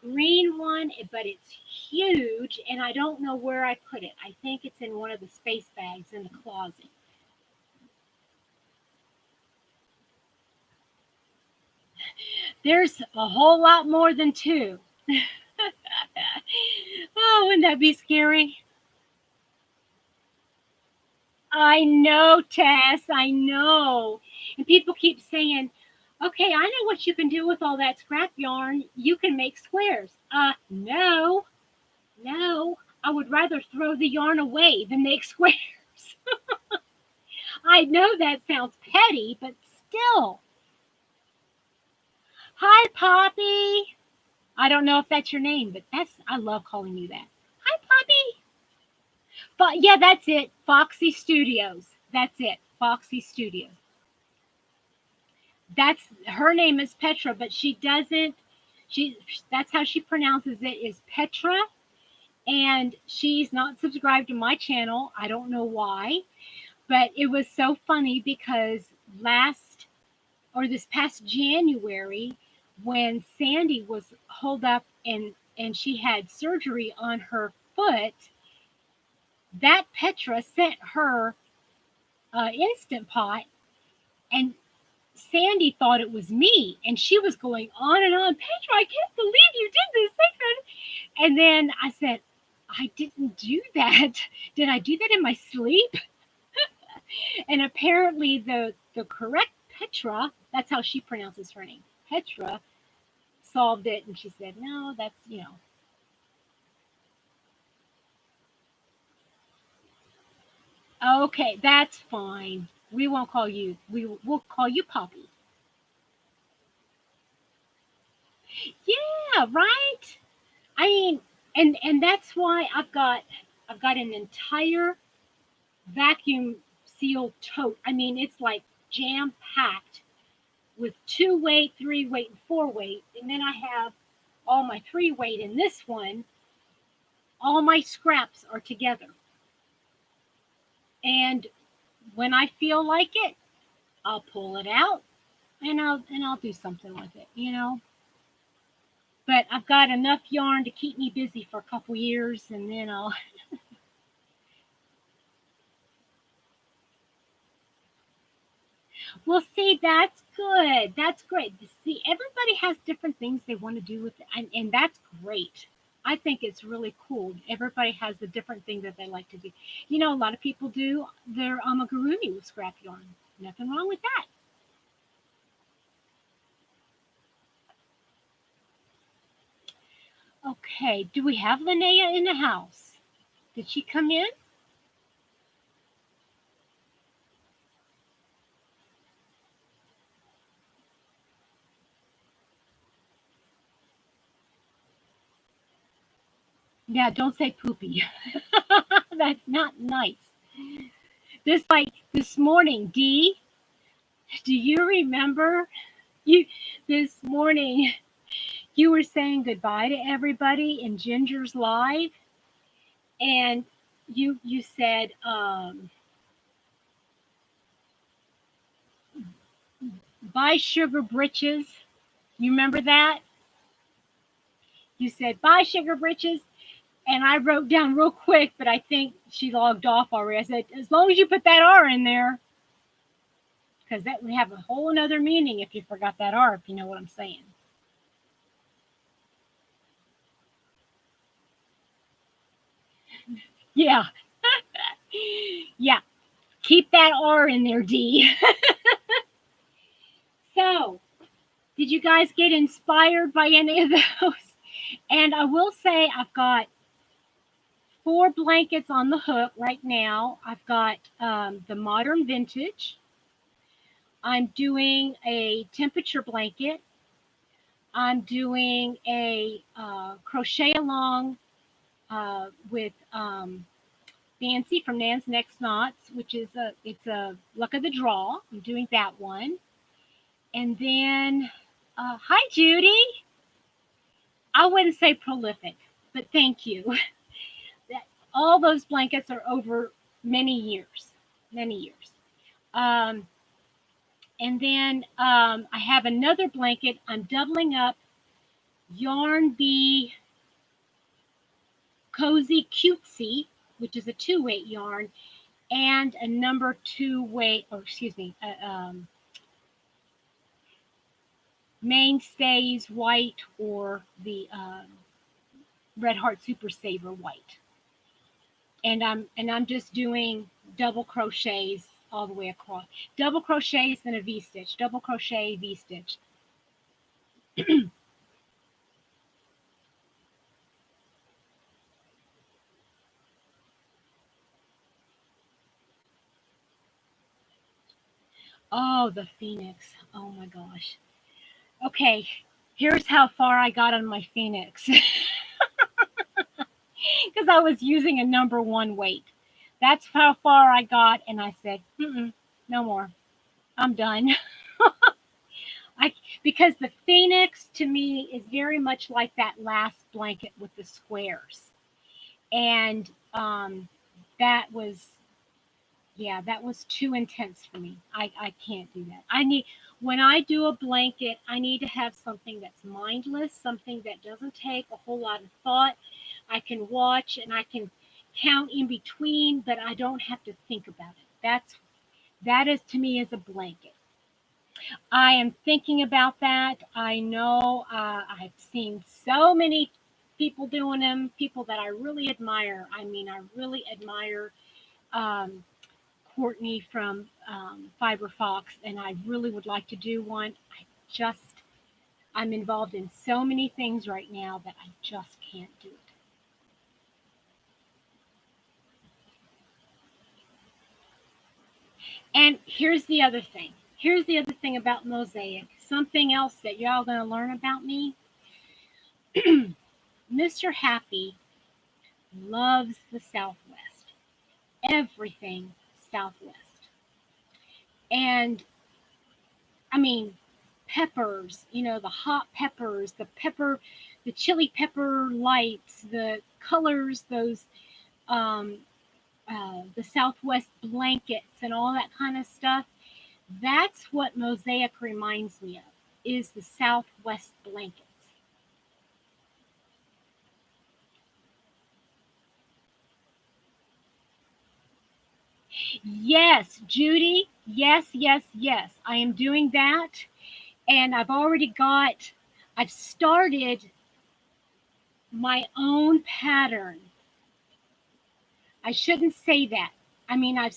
green one, but it's huge and I don't know where I put it. I think it's in one of the space bags in the closet. There's a whole lot more than two. Oh, wouldn't that be scary? I know, Tess. I know. And people keep saying, okay, I know what you can do with all that scrap yarn. You can make squares. No, no. I would rather throw the yarn away than make squares. I know that sounds petty, but still. Hi, Poppy. I don't know if that's your name, but I love calling you that. Hi, Poppy. But yeah, that's it. Foxy Studios. That's it. Foxy Studios. That's her name is Petra, but she doesn't. She that's how she pronounces it is Petra, and she's not subscribed to my channel. I don't know why, but it was so funny because this past January, when Sandy was holed up and she had surgery on her foot, that Petra sent her Instant Pot, and Sandy thought it was me, and she was going on and on. Petra, I can't believe you did this. And then I said, I didn't do that. Did I do that in my sleep? And apparently the correct Petra, that's how she pronounces her name, Petra, solved it, and she said, no, that's. Okay, that's fine. We won't call you. We'll call you Poppy. Yeah, right. I mean, and that's why I've got an entire vacuum sealed tote. I mean, it's like jam packed with 2 weight, 3 weight, and 4 weight, and then I have all my 3 weight in this one. All my scraps are together, and when I feel like it, I'll pull it out and I'll do something with it. But I've got enough yarn to keep me busy for a couple years, and then I'll. Well, see, that's good. That's great. See, everybody has different things they want to do with it, and that's great. I think it's really cool. Everybody has a different thing that they like to do. A lot of people do their amigurumi with scrap yarn. Nothing wrong with that. Okay, do we have Linnea in the house? Did she come in? Yeah, don't say poopy. That's not nice. This morning, Dee, do you remember you this morning you were saying goodbye to everybody in Ginger's live, and you said bye sugar britches. You remember that? You said bye sugar britches, and I wrote down real quick, but I think she logged off already. I said as long as you put that R in there, because that would have a whole another meaning if you forgot that R. If you know what I'm saying. Yeah. Yeah. Keep that R in there, D. So, did you guys get inspired by any of those? And I will say I've got 4 blankets on the hook right now. I've got the modern vintage. I'm doing a temperature blanket. I'm doing a crochet along with Nancy from Nan's Next Knots, which is it's a luck of the draw. I'm doing that one, and then hi Judy. I wouldn't say prolific, but thank you. All those blankets are over many years, many years. Um, and then I have another blanket. I'm doubling up Yarn Bee Cozy Cutesy, which is a 2-weight yarn, and a number 2-weight, or excuse me, Mainstays white or the Red Heart Super Saver white. And I'm just doing double crochets all the way across. Double crochets and a V stitch. Double crochet, V stitch. Oh, the Phoenix. Oh my gosh. Okay, here's how far I got on my Phoenix. Because I was using a number 1 weight. That's how far I got, and I said, no more. I'm done. I because the Phoenix to me is very much like that last blanket with the squares, and that was that was too intense for me. I can't do that. I need when I do a blanket, I need to have something that's mindless, something that doesn't take a whole lot of thought. I can watch and I can count in between, but I don't have to think about it. That is to me is a blanket. I am thinking about that. I know I've seen so many people doing them, people that I really admire. I mean, I really admire um, Courtney from Fiber Fox, and I really would like to do one. Just, I'm involved in so many things right now that I just can't do it. And here's the other thing. Here's the other thing about Mosaic. Something else that y'all gonna learn about me. Mr. Happy loves the Southwest. Everything Southwest. And I mean, peppers, the hot peppers, the chili pepper lights, the colors, those, um, the Southwest blankets and all that kind of stuff. That's what Mosaic reminds me of, is the Southwest blankets. Yes, Judy. Yes, yes, yes. I am doing that. And I've started my own pattern. I shouldn't say that. I mean, I've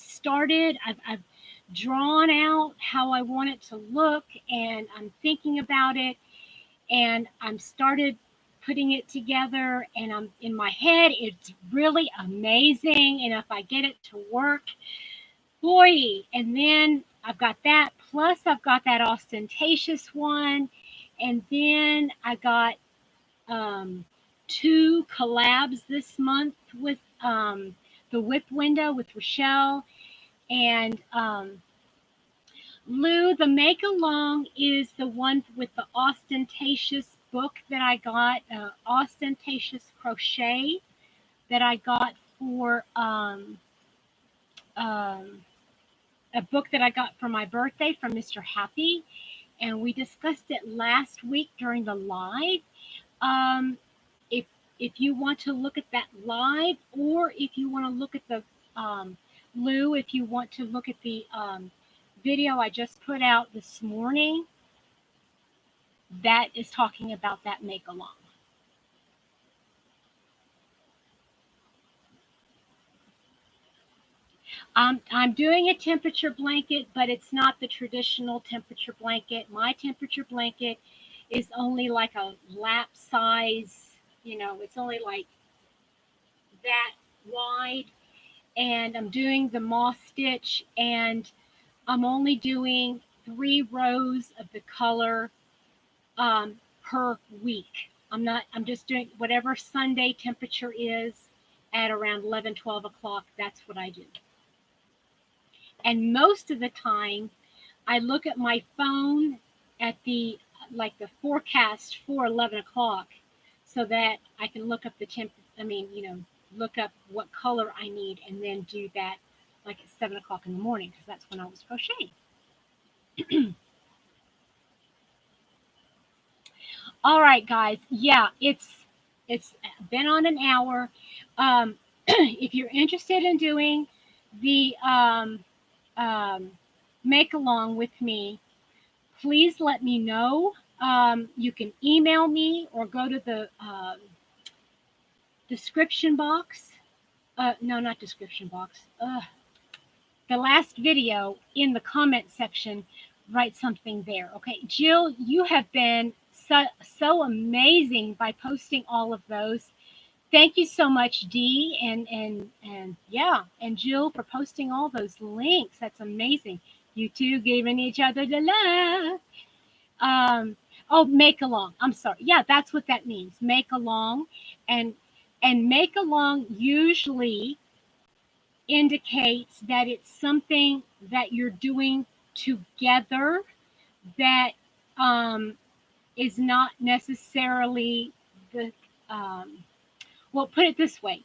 drawn out how I want it to look, and I'm thinking about it, and I'm started putting it together, and I'm in my head, it's really amazing. And if I get it to work, boy, and then I've got that, plus I've got that ostentatious one, and then I got um, 2 collabs this month with the Whip Window with Rochelle and Lou. The Make Along is the one with the ostentatious book that I got, ostentatious crochet that I got for um, a book that I got for my birthday from Mr. Happy, and we discussed it last week during the live. Um, if if you want to look at that live, or if you want to look at the Lou, if you want to look at the video I just put out this morning, that is talking about that make along. I'm doing a temperature blanket, but it's not the traditional temperature blanket. My temperature blanket is only like a lap size, it's only like that wide. And I'm doing the moss stitch, and I'm only doing 3 rows of the color. per week. I'm just doing whatever Sunday temperature is at around 11, 12 o'clock. That's what I do. And most of the time, I look at my phone at the forecast for 11 o'clock so that I can look up the temp. I mean, look up what color I need and then do that like at 7 o'clock in the morning because that's when I was crocheting. All right, guys. Yeah, it's been on an hour. If you're interested in doing the make along with me, please let me know. You can email me or go to the description box. No, not description box. The last video in the comment section. Write something there. Okay, Jill, you have been so amazing by posting all of those. Thank you so much, Dee, and yeah, and Jill for posting all those links. That's amazing. You two giving each other the love. Oh, make along. I'm sorry. Yeah, that's what that means. Make along, and make along usually indicates that it's something that you're doing together that is not necessarily the well, put it this way.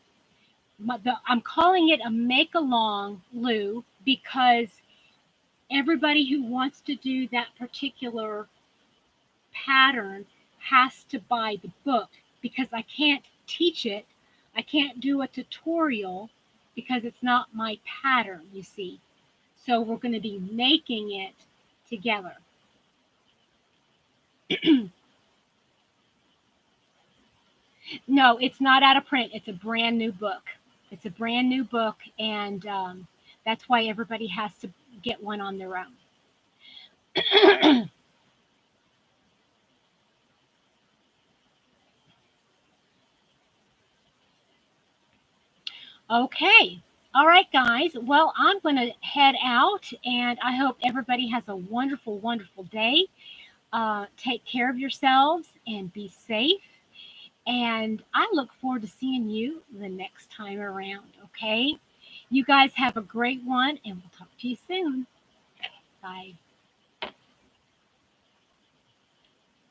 I'm calling it a make along, Lou, because everybody who wants to do that particular pattern has to buy the book because I can't teach it. I can't do a tutorial because it's not my pattern, you see. So we're going to be making it together. No, it's not out of print. It's a brand new book. It's a brand new book, and that's why everybody has to get one on their own. Okay. All right, guys. Well, I'm going to head out, and I hope everybody has a wonderful, wonderful day. Take care of yourselves and be safe. And I look forward to seeing you the next time around. Okay. You guys have a great one, and we'll talk to you soon. Bye.